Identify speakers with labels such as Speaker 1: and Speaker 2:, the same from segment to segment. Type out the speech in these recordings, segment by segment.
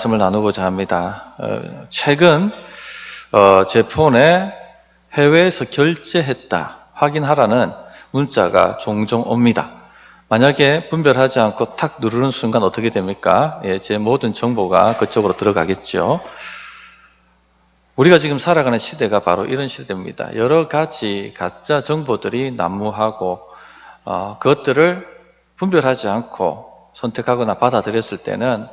Speaker 1: 말씀을 나누고자 합니다. 최근 제 폰에 해외에서 결제했다 확인하라는 문자가 종종 옵니다. 만약에 분별하지 않고 탁 누르는 순간 어떻게 됩니까? 제 모든 정보가 그쪽으로 들어가겠죠. 우리가 지금 살아가는 시대가 바로 이런 시대입니다. 여러 가지 가짜 정보들이 난무하고 그것들을 분별하지 않고 선택하거나 받아들였을 때는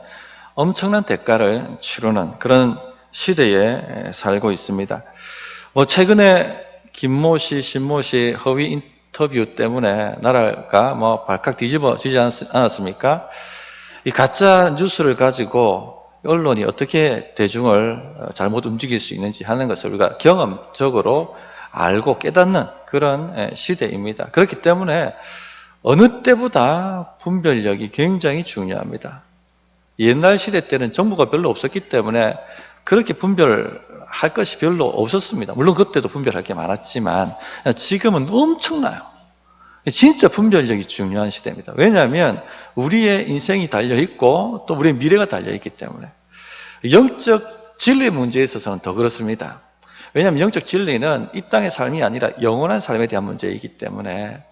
Speaker 1: 엄청난 대가를 치르는 그런 시대에 살고 있습니다. 최근에 김모 씨, 신모 씨 허위 인터뷰 때문에 나라가 발칵 뒤집어지지 않았습니까? 이 가짜 뉴스를 가지고 언론이 어떻게 대중을 잘못 움직일 수 있는지 하는 것을 우리가 경험적으로 알고 깨닫는 그런 시대입니다. 그렇기 때문에 어느 때보다 분별력이 굉장히 중요합니다. 옛날 시대 때는 정보가 별로 없었기 때문에 그렇게 분별할 것이 별로 없었습니다. 물론 그때도 분별할 게 많았지만 지금은 엄청나요. 진짜 분별력이 중요한 시대입니다. 왜냐하면 우리의 인생이 달려있고 또 우리의 미래가 달려있기 때문에 영적 진리 문제에 있어서는 더 그렇습니다. 왜냐하면 영적 진리는 이 땅의 삶이 아니라 영원한 삶에 대한 문제이기 때문에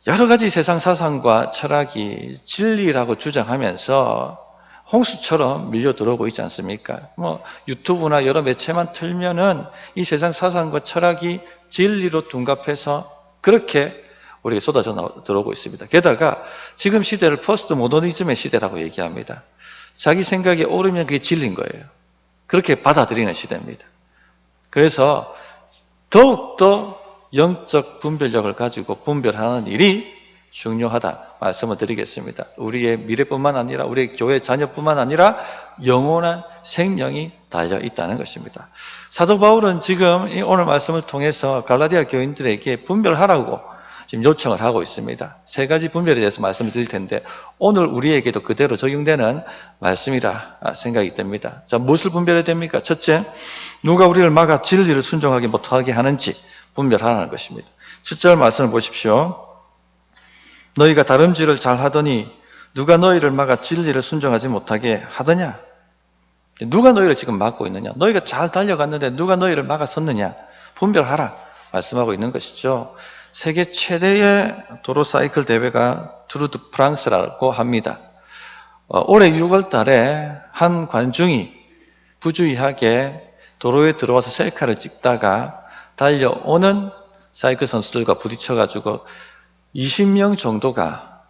Speaker 1: 여러 가지 세상 사상과 철학이 진리라고 주장하면서 홍수처럼 밀려 들어오고 있지 않습니까? 유튜브나 여러 매체만 틀면은 이 세상 사상과 철학이 진리로 둔갑해서 그렇게 우리에게 쏟아져 들어오고 있습니다. 게다가 지금 시대를 포스트 모더니즘의 시대라고 얘기합니다. 자기 생각에 옳으면 그게 진리인 거예요. 그렇게 받아들이는 시대입니다. 그래서 더욱더 영적 분별력을 가지고 분별하는 일이 중요하다 말씀을 드리겠습니다. 우리의 미래뿐만 아니라 우리의 교회 자녀뿐만 아니라 영원한 생명이 달려 있다는 것입니다. 사도 바울은 지금 오늘 말씀을 통해서 갈라디아 교인들에게 분별하라고 지금 요청을 하고 있습니다. 세 가지 분별에 대해서 말씀을 드릴 텐데 오늘 우리에게도 그대로 적용되는 말씀이라 생각이 됩니다. 자, 무엇을 분별해야 됩니까? 첫째, 누가 우리를 막아 진리를 순종하게 못하게 하는지 분별하라는 것입니다. 7절 말씀을 보십시오. 너희가 다름질을 잘 하더니 누가 너희를 막아 진리를 순종하지 못하게 하더냐? 누가 너희를 지금 막고 있느냐? 너희가 잘 달려갔는데 누가 너희를 막아섰느냐? 분별하라 말씀하고 있는 것이죠. 세계 최대의 도로 사이클 대회가 투르 드 프랑스라고 합니다. 올해 6월 달에 한 관중이 부주의하게 도로에 들어와서 셀카를 찍다가 달려오는 사이클 선수들과 부딪혀가지고 20명 정도가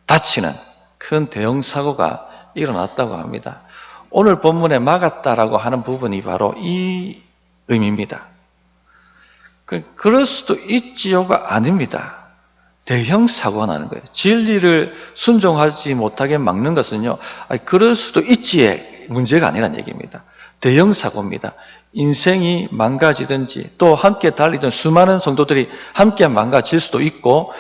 Speaker 1: 다치는 큰 대형 사고가 일어났다고 합니다. 오늘 본문에 막았다라고 하는 부분이 바로 이 의미입니다. 그럴 수도 있지요가 아닙니다. 대형 사고가 나는 거예요. 진리를 순종하지 못하게 막는 것은요, 그럴 수도 있지의 문제가 아니라는 얘기입니다. 대형 사고입니다. 인생이 망가지든지 또 함께 달리던 수많은 성도들이 함께 망가질 수도 있고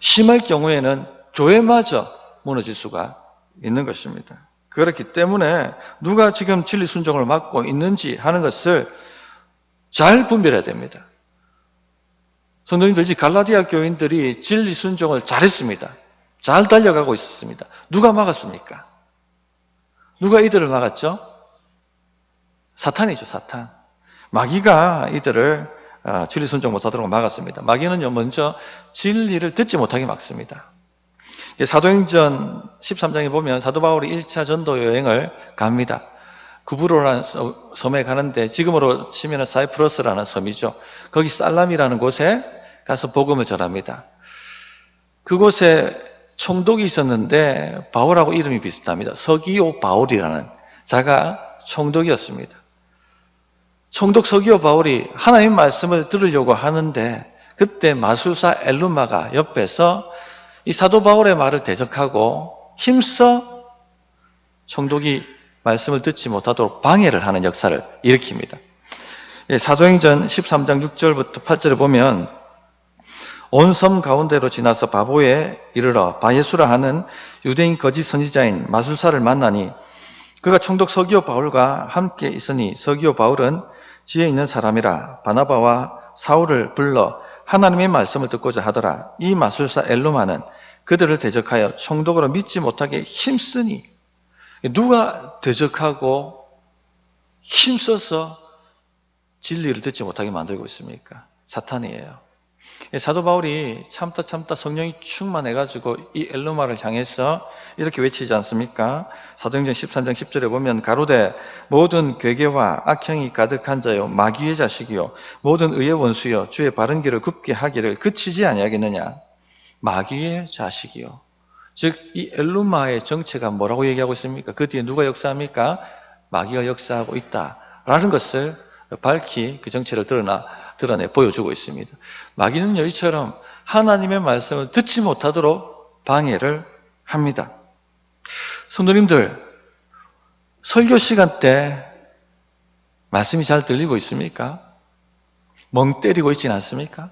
Speaker 1: 심할 경우에는 교회마저 무너질 수가 있는 것입니다. 그렇기 때문에 누가 지금 진리 순종을 막고 있는지 하는 것을 잘 분별해야 됩니다. 성도님들, 갈라디아 교인들이 진리 순종을 잘했습니다. 잘 달려가고 있었습니다. 누가 막았습니까? 누가 이들을 막았죠? 사탄이죠, 사탄. 마귀가 이들을 진리 순종 못하도록 막았습니다. 마귀는요, 먼저 진리를 듣지 못하게 막습니다. 사도행전 13장에 보면 사도 바울이 1차 전도 여행을 갑니다. 구브로라는 섬에 가는데 지금으로 치면 사이프러스라는 섬이죠. 거기 살람이라는 곳에 가서 복음을 전합니다. 그곳에 총독이 있었는데 바울하고 이름이 비슷합니다. 서기오 바울이라는 자가 총독이었습니다. 총독 서기오 바울이 하나님 말씀을 들으려고 하는데 그때 마술사 엘루마가 옆에서 이 사도 바울의 말을 대적하고 힘써 총독이 말씀을 듣지 못하도록 방해를 하는 역사를 일으킵니다. 사도행전 13장 6절부터 8절을 보면 온 섬 가운데로 지나서 바보에 이르러 바예수라 하는 유대인 거짓 선지자인 마술사를 만나니 그가 총독 서기오 바울과 함께 있으니 서기오 바울은 지혜 있는 사람이라 바나바와 사울을 불러 하나님의 말씀을 듣고자 하더라. 이 마술사 엘루마는 그들을 대적하여 총독으로 믿지 못하게 힘쓰니 누가 대적하고 힘써서 진리를 듣지 못하게 만들고 있습니까? 사탄이에요. 사도 바울이 참다 성령이 충만해가지고 이 엘루마를 향해서 이렇게 외치지 않습니까? 사도행전 13장 10절에 보면 가로되 모든 괴계와 악행이 가득한 자요 마귀의 자식이요 모든 의의 원수요 주의 바른 길을 굽게 하기를 그치지 아니하겠느냐. 마귀의 자식이요. 즉 이 엘루마의 정체가 뭐라고 얘기하고 있습니까? 그 뒤에 누가 역사합니까? 마귀가 역사하고 있다라는 것을 밝히 그 정체를 드러내 보여주고 있습니다. 마귀는요, 이처럼 하나님의 말씀을 듣지 못하도록 방해를 합니다. 성도님들, 설교 시간 때 말씀이 잘 들리고 있습니까? 멍 때리고 있지는 않습니까?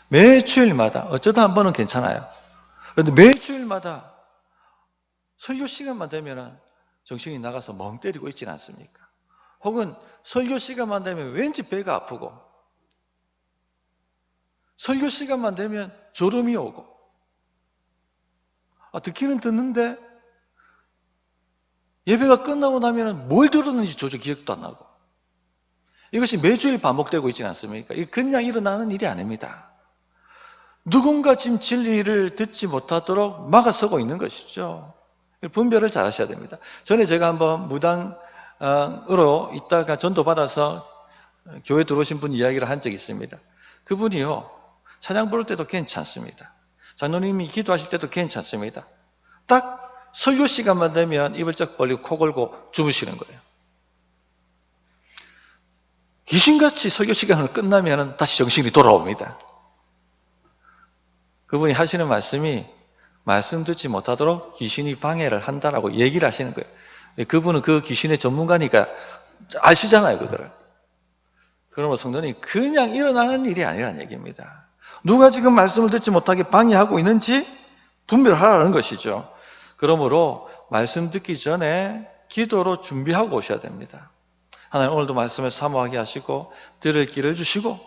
Speaker 1: 매 주일마다, 어쩌다 한 번은 괜찮아요. 그런데 매 주일마다 설교 시간만 되면 정신이 나가서 멍 때리고 있지는 않습니까? 혹은 설교 시간만 되면 왠지 배가 아프고 설교 시간만 되면 졸음이 오고 듣기는 듣는데 예배가 끝나고 나면 뭘 들었는지 조차 기억도 안 나고 이것이 매주일 반복되고 있지 않습니까? 이게 그냥 일어나는 일이 아닙니다. 누군가 지금 진리를 듣지 못하도록 막아서고 있는 것이죠. 분별을 잘 하셔야 됩니다. 전에 제가 한번 무당으로 있다가 전도받아서 교회 들어오신 분 이야기를 한 적이 있습니다. 그분이요, 찬양 부를 때도 괜찮습니다. 장로님이 기도하실 때도 괜찮습니다. 딱 설교 시간만 되면 입을 쩍 벌리고 코 골고 주무시는 거예요. 귀신같이 설교 시간을 끝나면 다시 정신이 돌아옵니다. 그분이 하시는 말씀이 말씀 듣지 못하도록 귀신이 방해를 한다라고 얘기를 하시는 거예요. 그분은 그 귀신의 전문가니까 아시잖아요, 그거를. 그러면 성도님, 그냥 일어나는 일이 아니라는 얘기입니다. 누가 지금 말씀을 듣지 못하게 방해하고 있는지 분별하라는 것이죠. 그러므로 말씀 듣기 전에 기도로 준비하고 오셔야 됩니다. 하나님 오늘도 말씀을 사모하게 하시고 들을 길을 주시고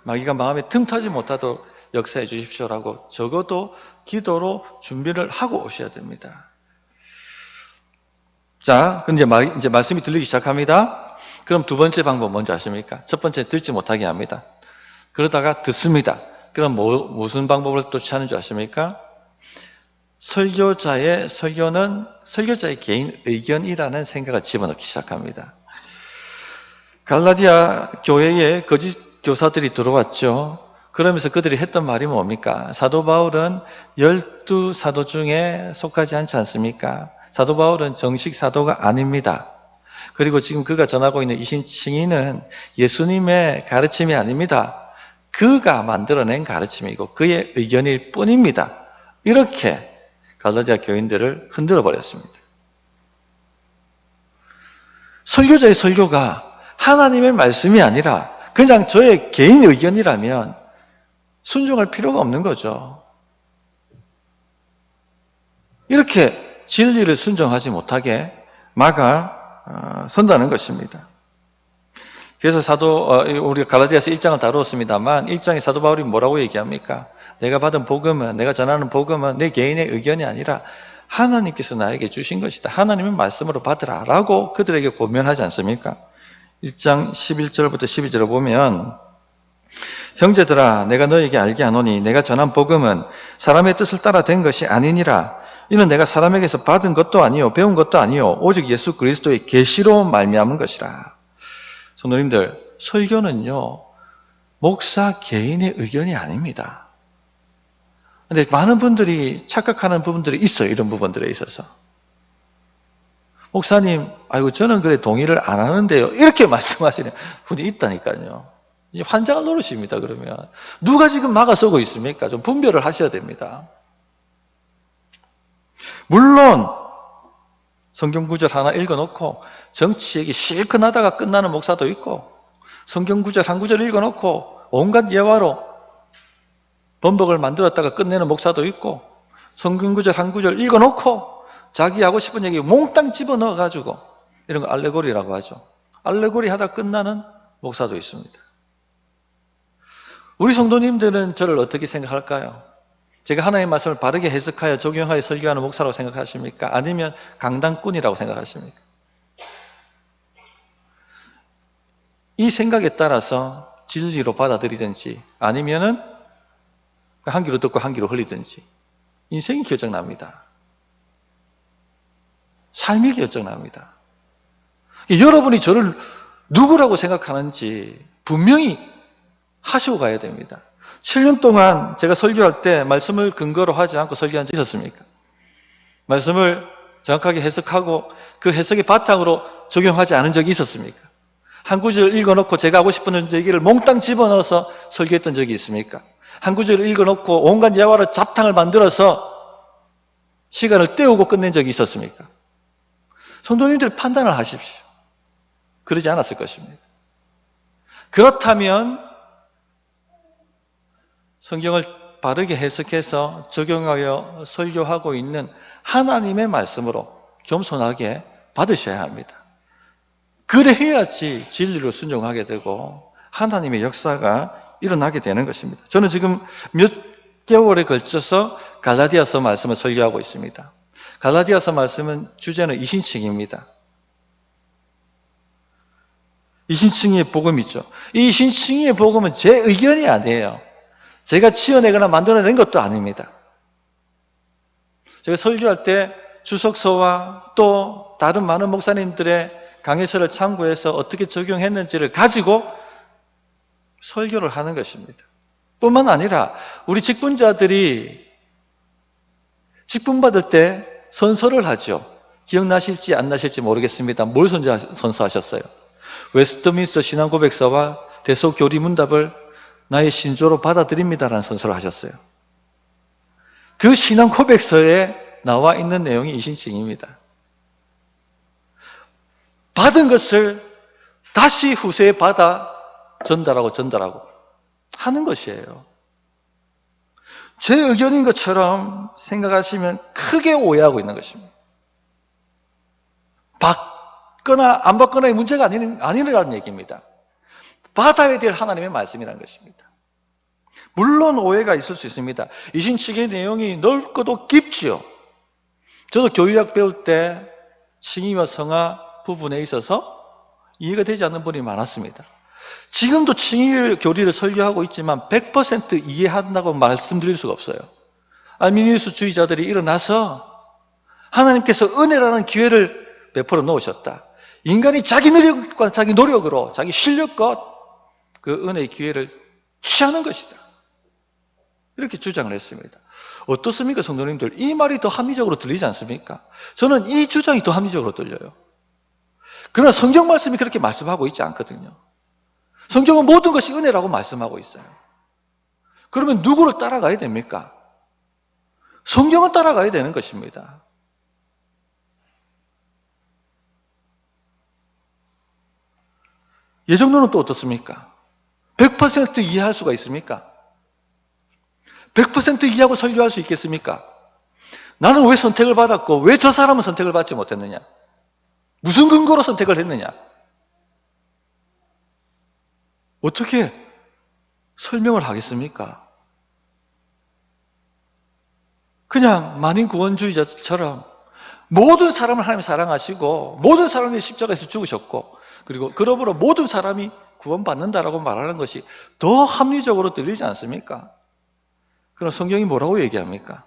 Speaker 1: 마귀가 마음에 틈타지 못하도록 역사해 주십시오라고 적어도 기도로 준비를 하고 오셔야 됩니다. 자, 이제 말씀이 들리기 시작합니다. 그럼 두 번째 방법 뭔지 아십니까? 첫 번째 듣지 못하게 합니다. 그러다가 듣습니다. 그럼 무슨 방법을 또 취하는 줄 아십니까? 설교자의 설교는 설교자의 개인 의견이라는 생각을 집어넣기 시작합니다. 갈라디아 교회에 거짓 교사들이 들어왔죠. 그러면서 그들이 했던 말이 뭡니까? 사도 바울은 12사도 중에 속하지 않지 않습니까? 사도 바울은 정식 사도가 아닙니다. 그리고 지금 그가 전하고 있는 이신칭의는 예수님의 가르침이 아닙니다. 그가 만들어낸 가르침이고 그의 의견일 뿐입니다. 이렇게 갈라디아 교인들을 흔들어 버렸습니다. 설교자의 설교가 하나님의 말씀이 아니라 그냥 저의 개인 의견이라면 순종할 필요가 없는 거죠. 이렇게 진리를 순종하지 못하게 막아선다는 것입니다. 그래서 우리 갈라디아서 1장을 다루었습니다만 1장에 사도 바울이 뭐라고 얘기합니까? 내가 받은 복음은, 내가 전하는 복음은 내 개인의 의견이 아니라 하나님께서 나에게 주신 것이다. 하나님의 말씀으로 받으라 라고 그들에게 고면하지 않습니까? 1장 11절부터 12절을 보면 형제들아 내가 너에게 알게 하노니 내가 전한 복음은 사람의 뜻을 따라 된 것이 아니니라. 이는 내가 사람에게서 받은 것도 아니요 배운 것도 아니요 오직 예수 그리스도의 계시로 말미암은 것이라. 성도님들, 설교는요 목사 개인의 의견이 아닙니다. 근데 많은 분들이 착각하는 부분들이 있어요. 이런 부분들에 있어서 목사님, 아이고 저는 그래 동의를 안 하는데요 이렇게 말씀하시는 분이 있다니까요. 이제 환장을 노릇입니다. 그러면 누가 지금 막아서고 있습니까? 좀 분별을 하셔야 됩니다. 물론 성경 구절 하나 읽어놓고 정치 얘기 실컷 하다가 끝나는 목사도 있고 성경 구절 한 구절 읽어놓고 온갖 예화로 범벅을 만들었다가 끝내는 목사도 있고 성경 구절 한 구절 읽어놓고 자기 하고 싶은 얘기 몽땅 집어넣어가지고 이런 거 알레고리라고 하죠. 알레고리 하다 끝나는 목사도 있습니다. 우리 성도님들은 저를 어떻게 생각할까요? 제가 하나님의 말씀을 바르게 해석하여 적용하여 설교하는 목사라고 생각하십니까? 아니면 강단꾼이라고 생각하십니까? 이 생각에 따라서 진리로 받아들이든지 아니면은 한 귀로 듣고 한 귀로 흘리든지 인생이 결정납니다. 삶이 결정납니다. 여러분이 저를 누구라고 생각하는지 분명히 하시고 가야 됩니다. 7년 동안 제가 설교할 때 말씀을 근거로 하지 않고 설교한 적이 있었습니까? 말씀을 정확하게 해석하고 그 해석의 바탕으로 적용하지 않은 적이 있었습니까? 한 구절 읽어놓고 제가 하고 싶은 얘기를 몽땅 집어넣어서 설교했던 적이 있습니까? 한 구절을 읽어놓고 온갖 예화로 잡탕을 만들어서 시간을 때우고 끝낸 적이 있었습니까? 성도님들 판단을 하십시오. 그러지 않았을 것입니다. 그렇다면 성경을 바르게 해석해서 적용하여 설교하고 있는 하나님의 말씀으로 겸손하게 받으셔야 합니다. 그래야지 진리로 순종하게 되고 하나님의 역사가 일어나게 되는 것입니다. 저는 지금 몇 개월에 걸쳐서 갈라디아서 말씀을 설교하고 있습니다. 갈라디아서 말씀은 주제는 이신칭입니다. 이신칭의 복음이죠. 이 이신칭의 복음은 제 의견이 아니에요. 제가 지어내거나 만들어낸 것도 아닙니다. 제가 설교할 때 주석서와 또 다른 많은 목사님들의 강해서를 참고해서 어떻게 적용했는지를 가지고 설교를 하는 것입니다. 뿐만 아니라 우리 직분자들이 직분받을 때 선서를 하죠. 기억나실지 안 나실지 모르겠습니다. 뭘 선서하셨어요? 웨스트민스터 신앙고백서와 대소교리문답을 나의 신조로 받아들입니다라는 선서를 하셨어요. 그 신앙고백서에 나와 있는 내용이 이신칭입니다. 받은 것을 다시 후세에 받아 전달하고 하는 것이에요. 제 의견인 것처럼 생각하시면 크게 오해하고 있는 것입니다. 받거나 안 받거나의 문제가 아니라는 얘기입니다. 받아야 될 하나님의 말씀이라는 것입니다. 물론 오해가 있을 수 있습니다. 이신칭의 내용이 넓고도 깊지요. 저도 교육학 배울 때 칭의와 성화 부분에 있어서 이해가 되지 않는 분이 많았습니다. 지금도 칭의 교리를 설교하고 있지만 100% 이해한다고 말씀드릴 수가 없어요. 아미니우스주의자들이 일어나서 하나님께서 은혜라는 기회를 베풀어 놓으셨다. 인간이 자기 능력과 자기 노력으로 자기 실력껏 그 은혜의 기회를 취하는 것이다. 이렇게 주장을 했습니다. 어떻습니까, 성도님들? 이 말이 더 합리적으로 들리지 않습니까? 저는 이 주장이 더 합리적으로 들려요. 그러나 성경 말씀이 그렇게 말씀하고 있지 않거든요. 성경은 모든 것이 은혜라고 말씀하고 있어요. 그러면 누구를 따라가야 됩니까? 성경은 따라가야 되는 것입니다. 예정론은 또 어떻습니까? 100% 이해할 수가 있습니까? 100% 이해하고 설교할 수 있겠습니까? 나는 왜 선택을 받았고 왜 저 사람은 선택을 받지 못했느냐? 무슨 근거로 선택을 했느냐? 어떻게 설명을 하겠습니까? 그냥 만인구원주의자처럼 모든 사람을 하나님 사랑하시고 모든 사람이 십자가에서 죽으셨고 그리고 그러므로 모든 사람이 구원받는다라고 말하는 것이 더 합리적으로 들리지 않습니까? 그럼 성경이 뭐라고 얘기합니까?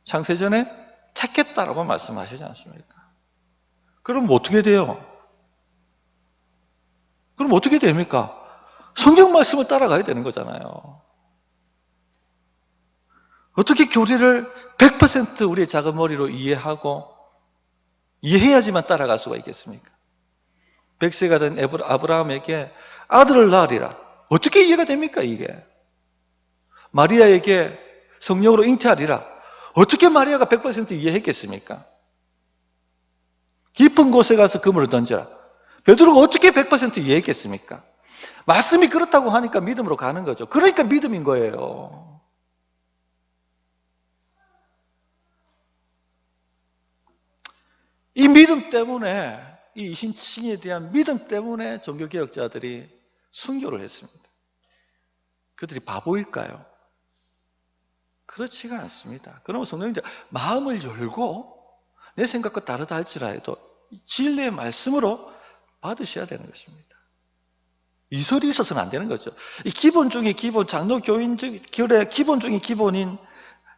Speaker 1: 창세전에 택했다라고 말씀하시지 않습니까? 그럼 어떻게 돼요? 그럼 어떻게 됩니까? 성경 말씀을 따라가야 되는 거잖아요. 어떻게 교리를 100% 우리의 작은 머리로 이해하고 이해해야지만 따라갈 수가 있겠습니까? 100세가 된 아브라함에게 아들을 낳으리라. 어떻게 이해가 됩니까, 이게? 마리아에게 성령으로 잉태하리라. 어떻게 마리아가 100% 이해했겠습니까? 깊은 곳에 가서 그물을 던져라. 베드로가 어떻게 100% 이해했겠습니까? 말씀이 그렇다고 하니까 믿음으로 가는 거죠. 그러니까 믿음인 거예요. 이 믿음 때문에, 이 이신칭에 대한 믿음 때문에 종교개혁자들이 순교를 했습니다. 그들이 바보일까요? 그렇지가 않습니다. 그러면 성도님들 마음을 열고 내 생각과 다르다 할지라도 진리의 말씀으로 받으셔야 되는 것입니다. 이설이 있어서는 안 되는 거죠. 이 기본 중에 기본, 장로교인들의 기본 중에 기본인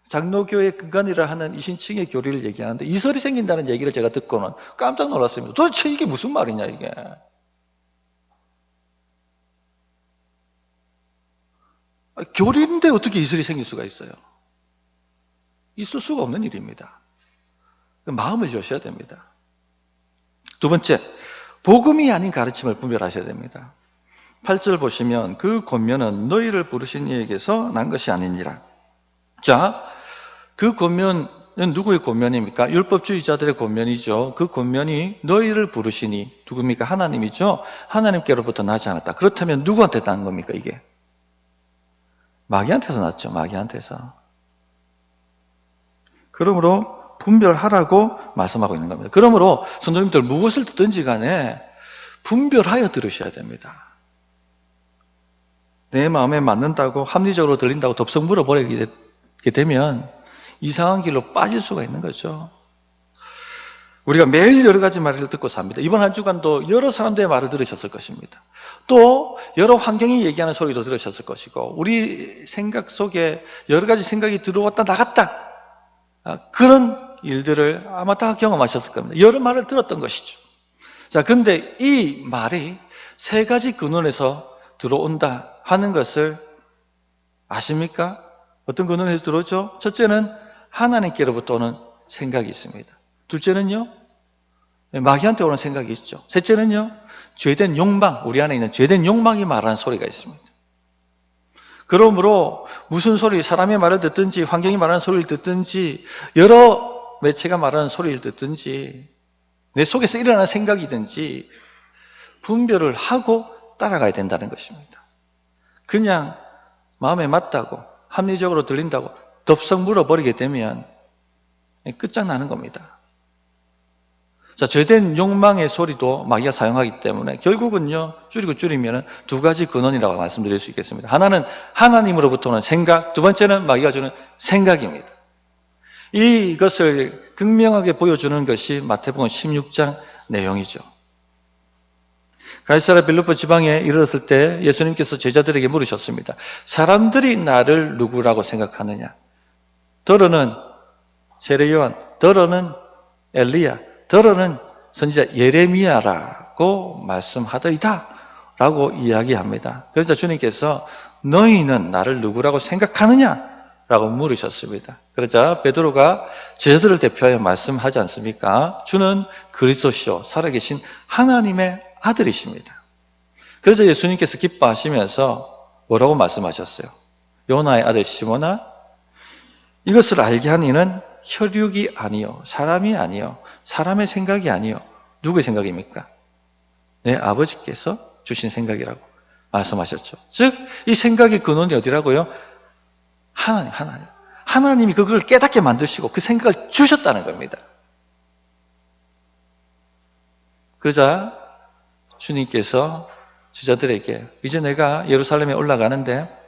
Speaker 1: 장로교의 근간이라 하는 이신칭의 교리를 얘기하는데 이설이 생긴다는 얘기를 제가 듣고는 깜짝 놀랐습니다. 도대체 이게 무슨 말이냐 이게. 교리인데 어떻게 이설이 생길 수가 있어요? 있을 수가 없는 일입니다. 마음을 여셔야 됩니다. 두 번째, 복음이 아닌 가르침을 분별하셔야 됩니다. 8절 보시면 그 권면은 너희를 부르신 이에게서 난 것이 아니니라. 자, 그 권면은 누구의 권면입니까? 율법주의자들의 권면이죠. 그 권면이 너희를 부르시니 누굽니까? 하나님이죠. 하나님께로부터 나지 않았다. 그렇다면 누구한테 난 겁니까 이게? 마귀한테서 났죠. 마귀한테서. 그러므로 분별하라고 말씀하고 있는 겁니다. 그러므로 성도님들 무엇을 듣든지 간에 분별하여 들으셔야 됩니다. 내 마음에 맞는다고 합리적으로 들린다고 덥석 물어버리게 되면 이상한 길로 빠질 수가 있는 거죠. 우리가 매일 여러 가지 말을 듣고 삽니다. 이번 한 주간도 여러 사람들의 말을 들으셨을 것입니다. 또 여러 환경이 얘기하는 소리도 들으셨을 것이고 우리 생각 속에 여러 가지 생각이 들어왔다 나갔다 그런 일들을 아마 다 경험하셨을 겁니다. 여러 말을 들었던 것이죠. 자, 근데 이 말이 세 가지 근원에서 들어온다 하는 것을 아십니까? 어떤 근원에서 들어오죠? 첫째는 하나님께로부터 오는 생각이 있습니다. 둘째는요, 마귀한테 오는 생각이 있죠. 셋째는요, 죄된 욕망, 우리 안에 있는 죄된 욕망이 말하는 소리가 있습니다. 그러므로 무슨 소리, 사람의 말을 듣든지 환경이 말하는 소리를 듣든지 여러 매체가 말하는 소리를 듣든지 내 속에서 일어나는 생각이든지 분별을 하고 따라가야 된다는 것입니다. 그냥 마음에 맞다고 합리적으로 들린다고 덥석 물어버리게 되면 끝장나는 겁니다. 자, 죄된 욕망의 소리도 마귀가 사용하기 때문에 결국은요, 줄이면 두 가지 근원이라고 말씀드릴 수 있겠습니다. 하나는 하나님으로부터 오는 생각, 두 번째는 마귀가 주는 생각입니다. 이것을 극명하게 보여주는 것이 마태복음 16장 내용이죠. 가이사랴 빌립보 지방에 이르렀을 때 예수님께서 제자들에게 물으셨습니다. 사람들이 나를 누구라고 생각하느냐? 더러는 세례요한, 더러는 엘리야, 더러는 선지자 예레미야라고 말씀하더이다 라고 이야기합니다. 그래서 주님께서 너희는 나를 누구라고 생각하느냐? 라고 물으셨습니다. 그러자 베드로가 제자들을 대표하여 말씀하지 않습니까? 주는 그리스도시요 살아계신 하나님의 아들이십니다. 그래서 예수님께서 기뻐하시면서 뭐라고 말씀하셨어요? 요나의 아들 시몬아, 이것을 알게 한 이는 혈육이 아니요 사람이 아니요 사람의 생각이 아니요 누구의 생각입니까? 내 아버지께서 주신 생각이라고 말씀하셨죠. 즉 이 생각의 근원이 어디라고요? 하나님이 그걸 깨닫게 만드시고 그 생각을 주셨다는 겁니다. 그러자 주님께서 제자들에게 이제 내가 예루살렘에 올라가는데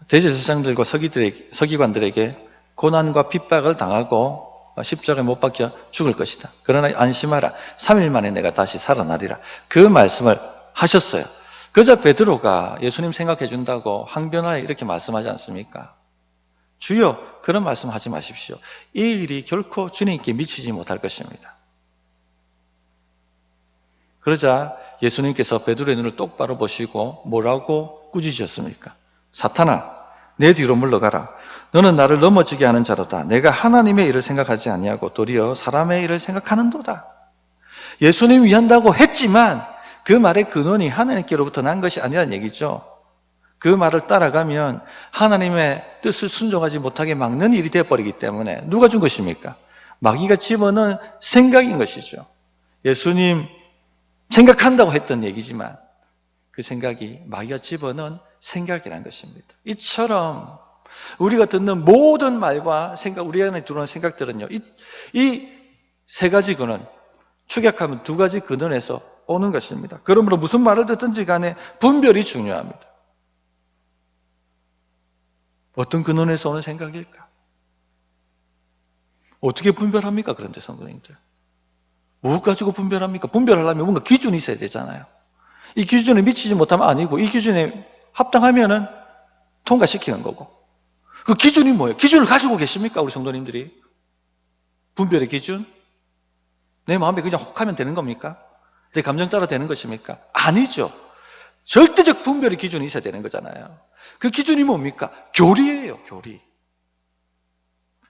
Speaker 1: 대제사장들과 서기관들에게 고난과 핍박을 당하고 십자가에 못 박혀 죽을 것이다. 그러나 안심하라. 3일 만에 내가 다시 살아나리라. 그 말씀을 하셨어요. 그저 베드로가 예수님 생각해 준다고 항변하에 이렇게 말씀하지 않습니까? 주여, 그런 말씀하지 마십시오. 이 일이 결코 주님께 미치지 못할 것입니다. 그러자 예수님께서 베드로의 눈을 똑바로 보시고 뭐라고 꾸짖으셨습니까? 사탄아, 내 뒤로 물러가라. 너는 나를 넘어지게 하는 자로다. 내가 하나님의 일을 생각하지 아니하고 도리어 사람의 일을 생각하는도다. 예수님 위한다고 했지만 그 말의 근원이 하나님께로부터 난 것이 아니라는 얘기죠. 그 말을 따라가면 하나님의 뜻을 순종하지 못하게 막는 일이 되어버리기 때문에 누가 준 것입니까? 마귀가 집어넣은 생각인 것이죠. 예수님 생각한다고 했던 얘기지만 그 생각이 마귀가 집어넣은 생각이라는 것입니다. 이처럼 우리가 듣는 모든 말과 생각, 우리 안에 들어오는 생각들은요, 이 세 가지 근원, 축약하면 두 가지 근원에서 오는 것입니다. 그러므로 무슨 말을 듣든지 간에 분별이 중요합니다. 어떤 근원에서 오는 생각일까? 어떻게 분별합니까? 그런데 성도님들. 무엇 가지고 분별합니까? 분별하려면 뭔가 기준이 있어야 되잖아요. 이 기준에 미치지 못하면 아니고 이 기준에 합당하면은 통과시키는 거고. 그 기준이 뭐예요? 기준을 가지고 계십니까? 우리 성도님들이. 분별의 기준? 내 마음에 그냥 혹하면 되는 겁니까? 내 감정 따라 되는 것입니까? 아니죠. 절대적 분별의 기준이 있어야 되는 거잖아요. 그 기준이 뭡니까? 교리예요, 교리.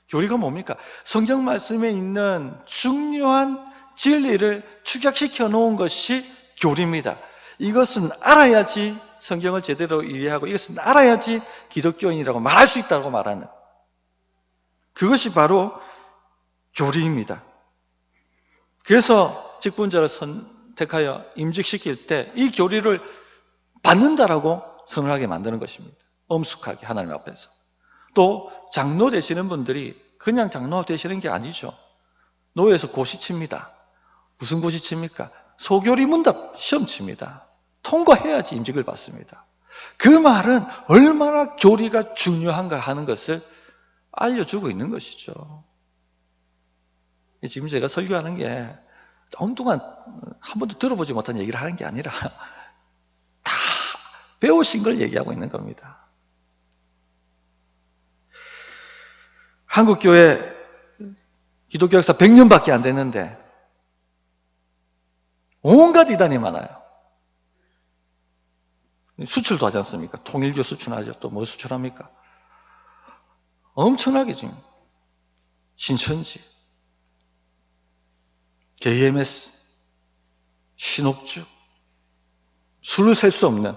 Speaker 1: 교리가 뭡니까? 성경 말씀에 있는 중요한 진리를 축약시켜 놓은 것이 교리입니다. 이것은 알아야지 성경을 제대로 이해하고 이것은 알아야지 기독교인이라고 말할 수 있다고 말하는 그것이 바로 교리입니다. 그래서 직분자를 선택하여 임직시킬 때 이 교리를 받는다라고 선언하게 만드는 것입니다. 엄숙하게 하나님 앞에서. 또 장로 되시는 분들이 그냥 장로 되시는 게 아니죠. 노예에서 고시칩니다. 무슨 고시칩니까? 소교리 문답 시험 칩니다. 통과해야지 임직을 받습니다. 그 말은 얼마나 교리가 중요한가 하는 것을 알려주고 있는 것이죠. 지금 제가 설교하는 게 온동안 한 번도 들어보지 못한 얘기를 하는 게 아니라 다 배우신 걸 얘기하고 있는 겁니다. 한국교회 기독교 역사 100년밖에 안 됐는데 온갖 이단이 많아요. 수출도 하지 않습니까? 통일교 수출하죠. 또 뭐 수출합니까? 엄청나게 지금 신천지, KMS, 신옥주, 술을 셀 수 없는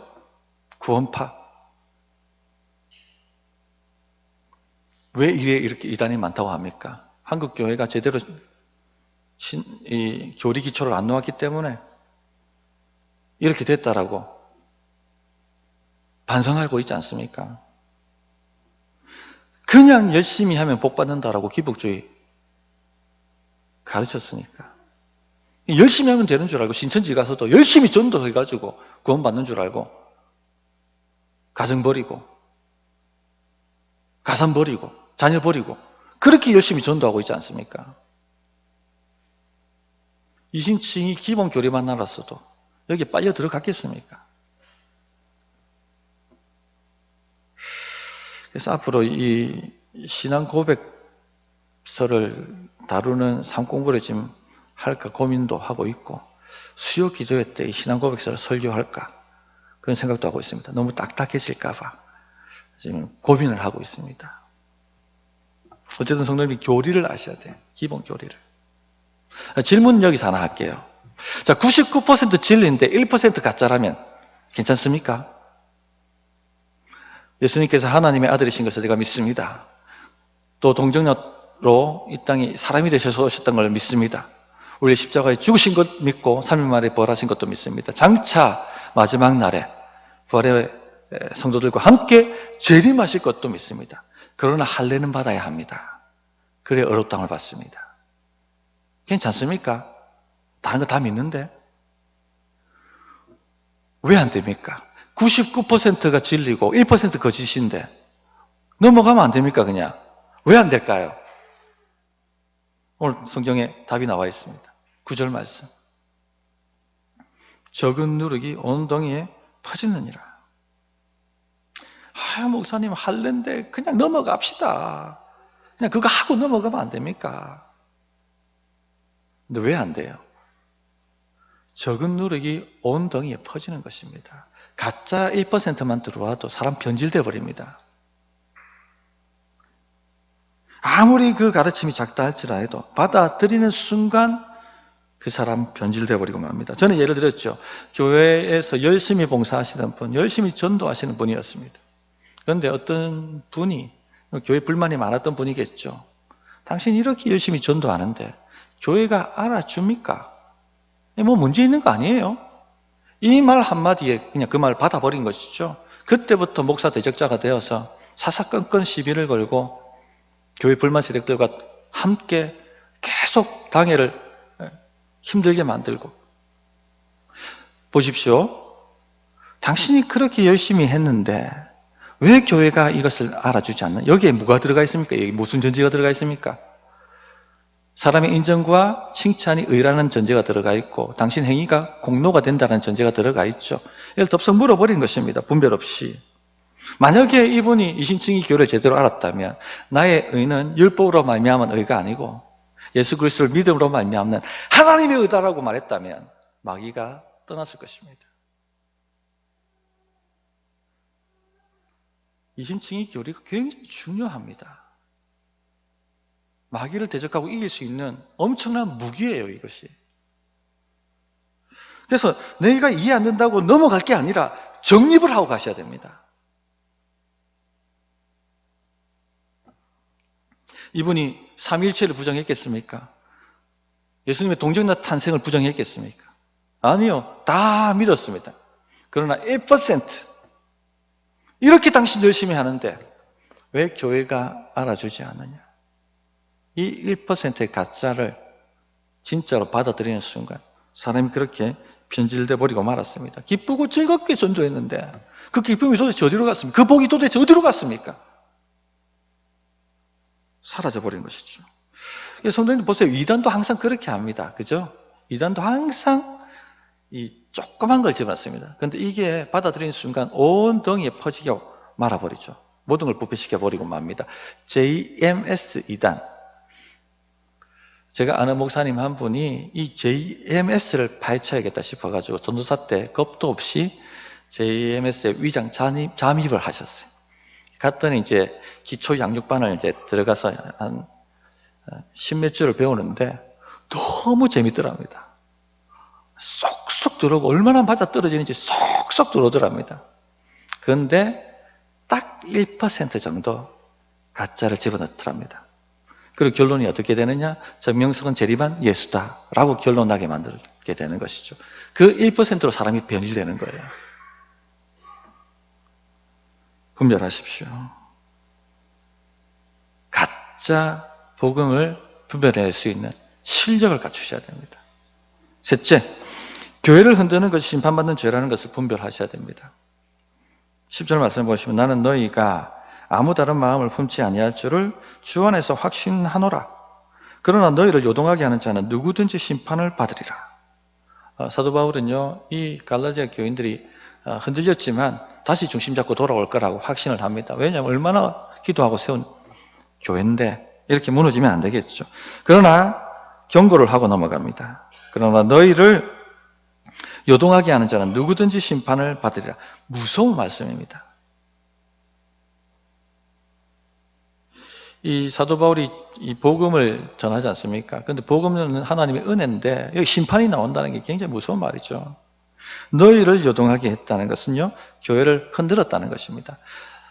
Speaker 1: 구원파. 왜 이렇게 이단이 많다고 합니까? 한국 교회가 제대로 이 교리 기초를 안 놓았기 때문에 이렇게 됐다라고 반성하고 있지 않습니까? 그냥 열심히 하면 복 받는다라고 기복주의 가르쳤으니까. 열심히 하면 되는 줄 알고 신천지 가서도 열심히 전도해가지고 구원받는 줄 알고 가정 버리고 가산 버리고 자녀 버리고 그렇게 열심히 전도하고 있지 않습니까? 이신칭이 기본 교리만 알았어도 여기에 빨려 들어갔겠습니까? 그래서 앞으로 이 신앙 고백서를 다루는 삶 공부를 지금 할까 고민도 하고 있고 수요 기도회 때 이 신앙 고백서를 설교할까 그런 생각도 하고 있습니다. 너무 딱딱해질까 봐 지금 고민을 하고 있습니다. 어쨌든 성도님이 교리를 아셔야 돼요. 기본 교리를. 질문 여기서 하나 할게요. 자, 99% 진리인데 1% 가짜라면 괜찮습니까? 예수님께서 하나님의 아들이신 것을 내가 믿습니다. 또 동정녀로 이 땅에 사람이 되셔서 오셨던 걸 믿습니다. 우리 십자가에 죽으신 것 믿고 3일 만에 부활하신 것도 믿습니다. 장차 마지막 날에 부활의 성도들과 함께 재림하실 것도 믿습니다. 그러나 할례는 받아야 합니다. 그래 의롭다함을 받습니다. 괜찮습니까? 다른 거 다 믿는데 왜 안 됩니까? 99%가 진리고 1% 거짓인데 넘어가면 안 됩니까? 그냥 왜 안 될까요? 오늘 성경에 답이 나와 있습니다. 9절 말씀. 적은 누룩이 온 동이에 퍼지느니라. 목사님 할랜데 그냥 넘어갑시다. 그냥 그거 하고 넘어가면 안 됩니까? 근데 왜 안 돼요? 적은 누룩이 온 덩이에 퍼지는 것입니다. 가짜 1%만 들어와도 사람 변질돼 버립니다. 아무리 그 가르침이 작다 할지라도 받아들이는 순간 그 사람 변질돼 버리고 맙니다. 저는 예를 들었죠. 교회에서 열심히 봉사하시는 분, 열심히 전도하시는 분이었습니다. 그런데 어떤 분이 교회 불만이 많았던 분이겠죠. 당신 이렇게 열심히 전도하는데 교회가 알아줍니까? 뭐 문제 있는 거 아니에요? 이 말 한마디에 그냥 그 말을 받아버린 것이죠. 그때부터 목사 대적자가 되어서 사사건건 시비를 걸고 교회 불만 세력들과 함께 계속 당회를 힘들게 만들고. 보십시오. 당신이 그렇게 열심히 했는데 왜 교회가 이것을 알아주지 않는? 여기에 뭐가 들어가 있습니까? 여기 무슨 전제가 들어가 있습니까? 사람의 인정과 칭찬이 의라는 전제가 들어가 있고 당신 행위가 공로가 된다는 전제가 들어가 있죠. 이걸 덥석 물어버린 것입니다. 분별 없이. 만약에 이분이 이신칭의 교회를 제대로 알았다면 나의 의는 율법으로 말미암은 의가 아니고 예수 그리스도를 믿음으로 말미암는 하나님의 의다라고 말했다면 마귀가 떠났을 것입니다. 이신칭의 교리가 굉장히 중요합니다. 마귀를 대적하고 이길 수 있는 엄청난 무기예요, 이것이. 그래서 내가 이해 안 된다고 넘어갈 게 아니라 정립을 하고 가셔야 됩니다. 이분이 삼위일체를 부정했겠습니까? 예수님의 동정나 탄생을 부정했겠습니까? 아니요. 다 믿었습니다. 그러나 1% 이렇게 당신 열심히 하는데 왜 교회가 알아주지 않느냐? 이 1%의 가짜를 진짜로 받아들이는 순간 사람이 그렇게 변질돼 버리고 말았습니다. 기쁘고 즐겁게 전도했는데 그 기쁨이 도대체 어디로 갔습니까? 그 복이 도대체 어디로 갔습니까? 사라져버린 것이죠. 성도님들 보세요. 이단도 항상 그렇게 합니다. 그죠? 이단도 항상 이 조그만 걸 집어넣습니다. 그런데 이게 받아들이는 순간 온 덩이에 퍼지게 말아버리죠. 모든 걸 부패시켜버리고 맙니다. JMS 이단. 제가 아는 목사님 한 분이 이 JMS를 파헤쳐야겠다 싶어가지고 전도사 때 겁도 없이 JMS의 위장 잠입을 하셨어요. 갔더니 이제 기초 양육반을 이제 들어가서 한 10몇 주를 배우는데 너무 재밌더랍니다. 쏙쏙 들어오고 얼마나 맞아 떨어지는지 쏙쏙 들어오더랍니다. 그런데 딱 1% 정도 가짜를 집어넣더랍니다. 그리고 결론이 어떻게 되느냐? 정명석은 재림한 예수다라고 결론 나게 만들게 되는 것이죠. 그 1%로 사람이 변질되는 거예요. 분별하십시오. 가짜 복음을 분별해낼 수 있는 실력을 갖추셔야 됩니다. 셋째, 교회를 흔드는 것이 심판받는 죄라는 것을 분별하셔야 됩니다. 10절 말씀 보시면 나는 너희가 아무 다른 마음을 품지 아니할 줄을 주 안에서 확신하노라. 그러나 너희를 요동하게 하는 자는 누구든지 심판을 받으리라. 사도 바울은요, 이 갈라디아 교인들이 흔들렸지만 다시 중심 잡고 돌아올 거라고 확신을 합니다. 왜냐하면 얼마나 기도하고 세운 교회인데 이렇게 무너지면 안 되겠죠. 그러나 경고를 하고 넘어갑니다. 그러나 너희를 요동하게 하는 자는 누구든지 심판을 받으리라. 무서운 말씀입니다. 이 사도 바울이 이 복음을 전하지 않습니까? 그런데 복음은 하나님의 은혜인데 여기 심판이 나온다는 게 굉장히 무서운 말이죠. 너희를 요동하게 했다는 것은요, 교회를 흔들었다는 것입니다.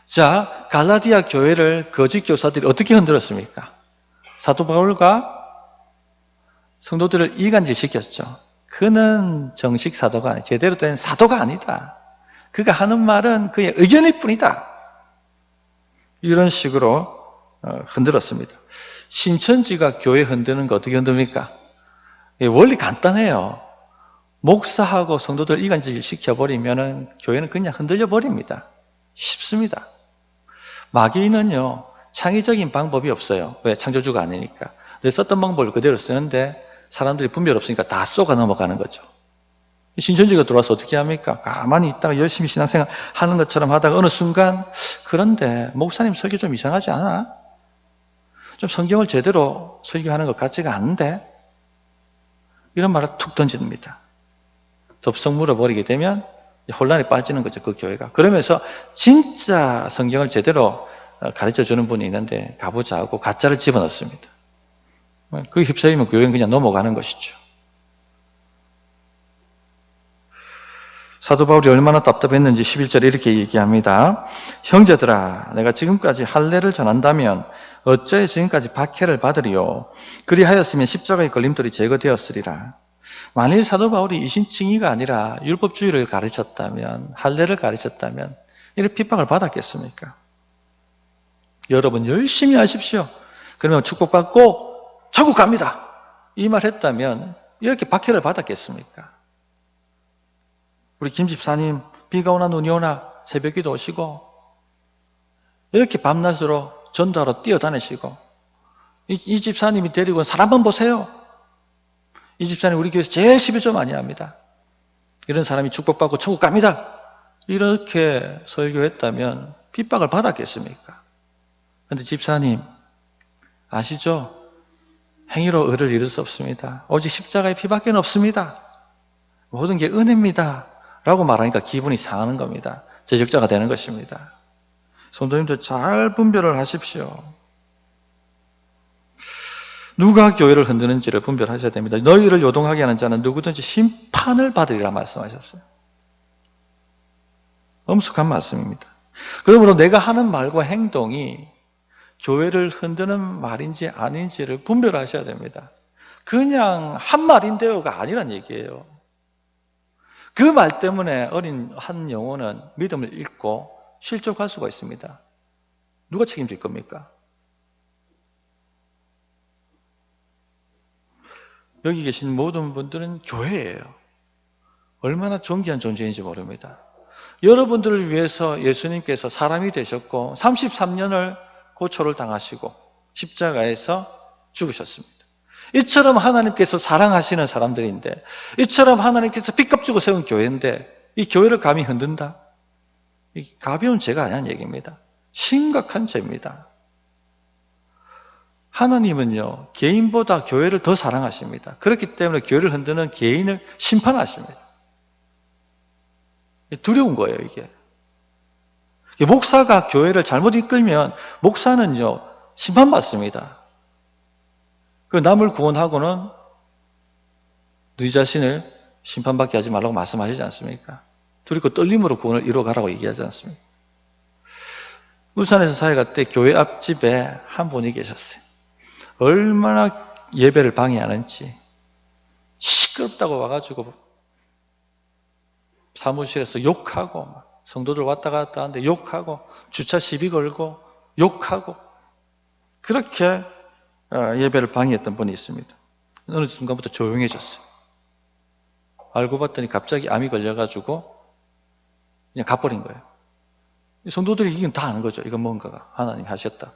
Speaker 1: 자, 갈라디아 교회를 거짓 교사들이 어떻게 흔들었습니까? 사도 바울과 성도들을 이간질 시켰죠. 그는 정식 사도가 아니다. 제대로 된 사도가 아니다. 그가 하는 말은 그의 의견일 뿐이다. 이런 식으로 흔들었습니다. 신천지가 교회 흔드는 거 어떻게 흔듭니까? 원리 간단해요. 목사하고 성도들 이간질 시켜버리면 교회는 그냥 흔들려 버립니다. 쉽습니다. 마귀는요, 창의적인 방법이 없어요. 왜? 창조주가 아니니까. 늘 썼던 방법을 그대로 쓰는데 사람들이 분별 없으니까 다 쏘가 넘어가는 거죠. 신천지가 들어와서 어떻게 합니까? 가만히 있다가 열심히 신앙생활 하는 것처럼 하다가 어느 순간 그런데 목사님 설교 좀 이상하지 않아? 좀 성경을 제대로 설교하는 것 같지가 않은데? 이런 말을 툭 던집니다. 덥석 물어버리게 되면 혼란에 빠지는 거죠, 그 교회가. 그러면서 진짜 성경을 제대로 가르쳐 주는 분이 있는데 가보자 하고 가짜를 집어넣습니다. 그 휩싸이면 교회는 그냥 넘어가는 것이죠. 사도 바울이 얼마나 답답했는지 11절에 이렇게 얘기합니다. 형제들아, 내가 지금까지 할례를 전한다면 어찌 지금까지 박해를 받으리요? 그리하였으면 십자가의 걸림돌이 제거되었으리라. 만일 사도 바울이 이신칭의가 아니라 율법주의를 가르쳤다면, 할례를 가르쳤다면 이런 핍박을 받았겠습니까? 여러분 열심히 하십시오. 그러면 축복받고 천국 갑니다. 이 말 했다면 이렇게 박해를 받았겠습니까? 우리 김 집사님 비가 오나 눈이 오나 새벽기도 오시고 이렇게 밤낮으로 전도하러 뛰어다니시고, 이 집사님이 데리고 온 사람만 보세요. 이 집사님 우리 교회에서 제일 11조 많이 합니다. 이런 사람이 축복받고 천국 갑니다. 이렇게 설교했다면 핍박을 받았겠습니까? 그런데 집사님 아시죠? 행위로 의를 이룰 수 없습니다. 오직 십자가의 피밖에 없습니다. 모든 게 은혜입니다. 라고 말하니까 기분이 상하는 겁니다. 제적자가 되는 것입니다. 성도님들 잘 분별을 하십시오. 누가 교회를 흔드는지를 분별하셔야 됩니다. 너희를 요동하게 하는 자는 누구든지 심판을 받으리라 말씀하셨어요. 엄숙한 말씀입니다. 그러므로 내가 하는 말과 행동이 교회를 흔드는 말인지 아닌지를 분별하셔야 됩니다. 그냥 한 말인데요가 아니란 얘기예요. 그 말 때문에 어린 한 영혼은 믿음을 잃고 실족할 수가 있습니다. 누가 책임질 겁니까? 여기 계신 모든 분들은 교회예요. 얼마나 존귀한 존재인지 모릅니다. 여러분들을 위해서 예수님께서 사람이 되셨고 33년을 고초를 당하시고 십자가에서 죽으셨습니다. 이처럼 하나님께서 사랑하시는 사람들인데, 이처럼 하나님께서 빚값 주고 세운 교회인데 이 교회를 감히 흔든다? 이 가벼운 죄가 아니라는 얘기입니다. 심각한 죄입니다. 하나님은요, 개인보다 교회를 더 사랑하십니다. 그렇기 때문에 교회를 흔드는 개인을 심판하십니다. 두려운 거예요, 이게. 목사가 교회를 잘못 이끌면 목사는요, 심판받습니다. 그리고 남을 구원하고는 너희 자신을 심판받게 하지 말라고 말씀하시지 않습니까? 두렵고 떨림으로 구원을 이루어가라고 얘기하지 않습니까? 울산에서 사회 갈 때 교회 앞집에 한 분이 계셨어요. 얼마나 예배를 방해하는지 시끄럽다고 와가지고 사무실에서 욕하고 성도들 왔다 갔다 하는데 욕하고 주차 시비 걸고 욕하고 그렇게 예배를 방해했던 분이 있습니다. 어느 순간부터 조용해졌어요. 알고 봤더니 갑자기 암이 걸려가지고 그냥 가버린 거예요. 성도들이 이건 다 아는 거죠. 이건 뭔가가 하나님이 하셨다.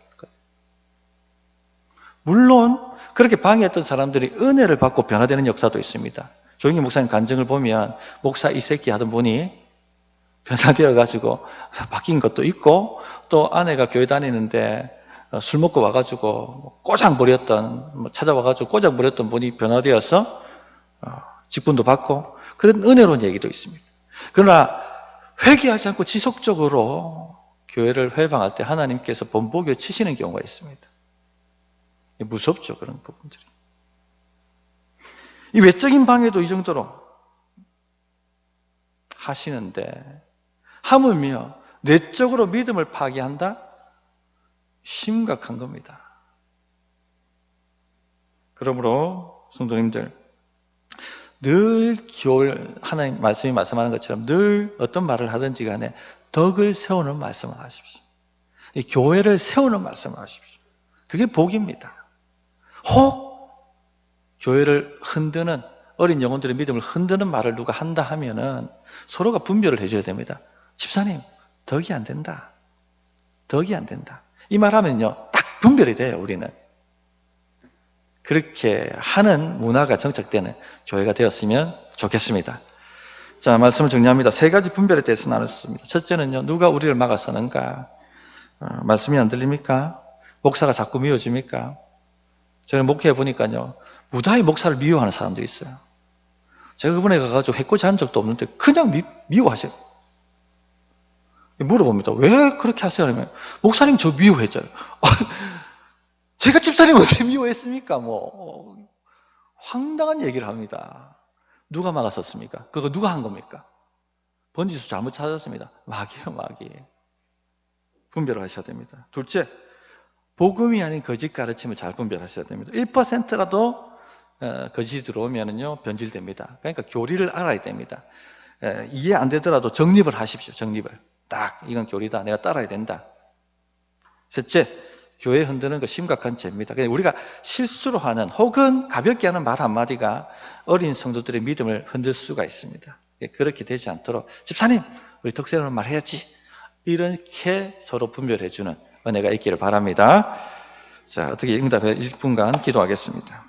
Speaker 1: 물론 그렇게 방해했던 사람들이 은혜를 받고 변화되는 역사도 있습니다. 조영기 목사님 간증을 보면 목사 이 새끼 하던 분이 변화되어가지고 바뀐 것도 있고, 또 아내가 교회 다니는데 술 먹고 와가지고 꼬장 부렸던, 찾아와가지고 꼬장 부렸던 분이 변화되어서 직분도 받고 그런 은혜로운 얘기도 있습니다. 그러나 회개하지 않고 지속적으로 교회를 회방할 때 하나님께서 번복을 치시는 경우가 있습니다. 무섭죠, 그런 부분들이. 이 외적인 방해도 이 정도로 하시는데 하물며 내적으로 믿음을 파괴한다? 심각한 겁니다. 그러므로 성도님들, 늘 하나님 말씀이 말씀하는 것처럼 늘 어떤 말을 하든지 간에 덕을 세우는 말씀을 하십시오. 이 교회를 세우는 말씀을 하십시오. 그게 복입니다. 혹 교회를 흔드는, 어린 영혼들의 믿음을 흔드는 말을 누가 한다 하면은 서로가 분별을 해줘야 됩니다. 집사님, 덕이 안 된다. 덕이 안 된다. 이 말 하면요, 딱 분별이 돼요, 우리는. 그렇게 하는 문화가 정착되는 교회가 되었으면 좋겠습니다. 자, 말씀을 정리합니다. 세 가지 분별에 대해서 나눴습니다. 첫째는요, 누가 우리를 막아서는가? 말씀이 안 들립니까? 목사가 자꾸 미워집니까? 저는 목회해 보니까요, 무다히 목사를 미워하는 사람들이 있어요. 제가 그분에 가가지고 해코지 한 적도 없는데 그냥 미워하셔요. 물어봅니다. 왜 그렇게 하세요? 하면 목사님 저 미워했잖아요. 제가 집사님 언제 미워했습니까? 황당한 얘기를 합니다. 누가 막았었습니까? 그거 누가 한 겁니까? 번지수 잘못 찾았습니다. 마귀예요, 마귀. 분별을 하셔야 됩니다. 둘째, 복음이 아닌 거짓 가르침을 잘 분별하셔야 됩니다. 1%라도 거짓이 들어오면은요, 변질됩니다. 그러니까 교리를 알아야 됩니다. 이해 안 되더라도 정립을 하십시오, 정립을. 딱, 이건 교리다. 내가 따라야 된다. 셋째, 교회 흔드는 거 심각한 죄입니다. 우리가 실수로 하는 혹은 가볍게 하는 말 한마디가 어린 성도들의 믿음을 흔들 수가 있습니다. 그렇게 되지 않도록 집사님, 우리 덕세우는 말 해야지. 이렇게 서로 분별해주는 은혜가 있기를 바랍니다. 자, 어떻게 응답해 1분간 기도하겠습니다.